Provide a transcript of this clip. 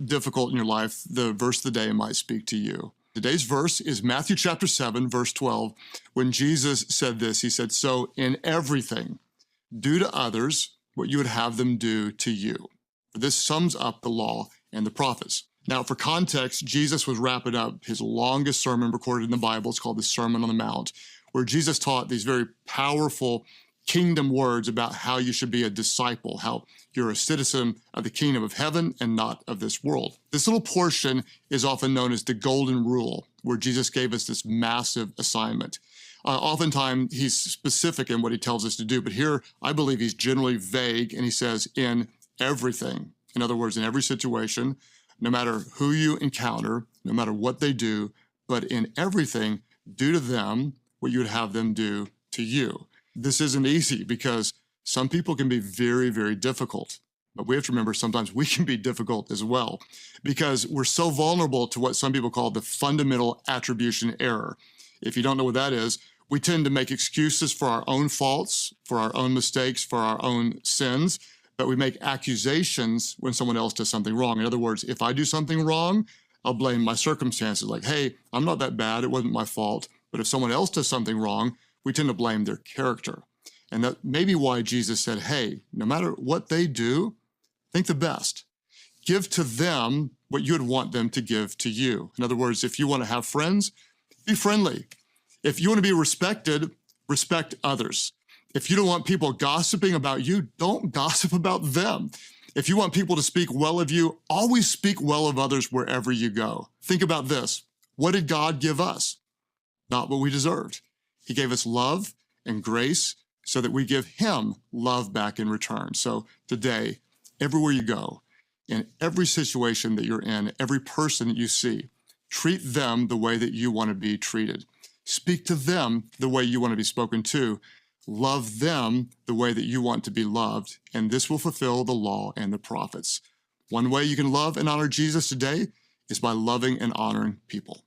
difficult in your life, the verse of the day might speak to you. Today's verse is Matthew chapter 7, verse 12. When Jesus said this, he said, "So in everything, do to others what you would have them do to you." This sums up the law and the prophets. Now, for context, Jesus was wrapping up his longest sermon recorded in the Bible. It's called the Sermon on the Mount, where Jesus taught these very powerful kingdom words about how you should be a disciple, how you're a citizen of the kingdom of heaven and not of this world. This little portion is often known as the Golden Rule, where Jesus gave us this massive assignment. Oftentimes, he's specific in what he tells us to do, but here I believe he's generally vague, and he says, in everything. In other words, in every situation, no matter who you encounter, no matter what they do, but in everything, do to them what you would have them do to you. This isn't easy because some people can be very, very difficult. But we have to remember sometimes we can be difficult as well because we're so vulnerable to what some people call the fundamental attribution error. If you don't know what that is, we tend to make excuses for our own faults, for our own mistakes, for our own sins, but we make accusations when someone else does something wrong. In other words, if I do something wrong, I'll blame my circumstances. Like, hey, I'm not that bad, it wasn't my fault. But if someone else does something wrong, we tend to blame their character. And that may be why Jesus said, hey, no matter what they do, think the best. Give to them what you would want them to give to you. In other words, if you want to have friends, be friendly. If you want to be respected, respect others. If you don't want people gossiping about you, don't gossip about them. If you want people to speak well of you, always speak well of others wherever you go. Think about this. What did God give us? Not what we deserved. He gave us love and grace so that we give him love back in return. So today, everywhere you go, in every situation that you're in, every person that you see, treat them the way that you want to be treated. Speak to them the way you want to be spoken to. Love them the way that you want to be loved, and this will fulfill the law and the prophets. One way you can love and honor Jesus today is by loving and honoring people.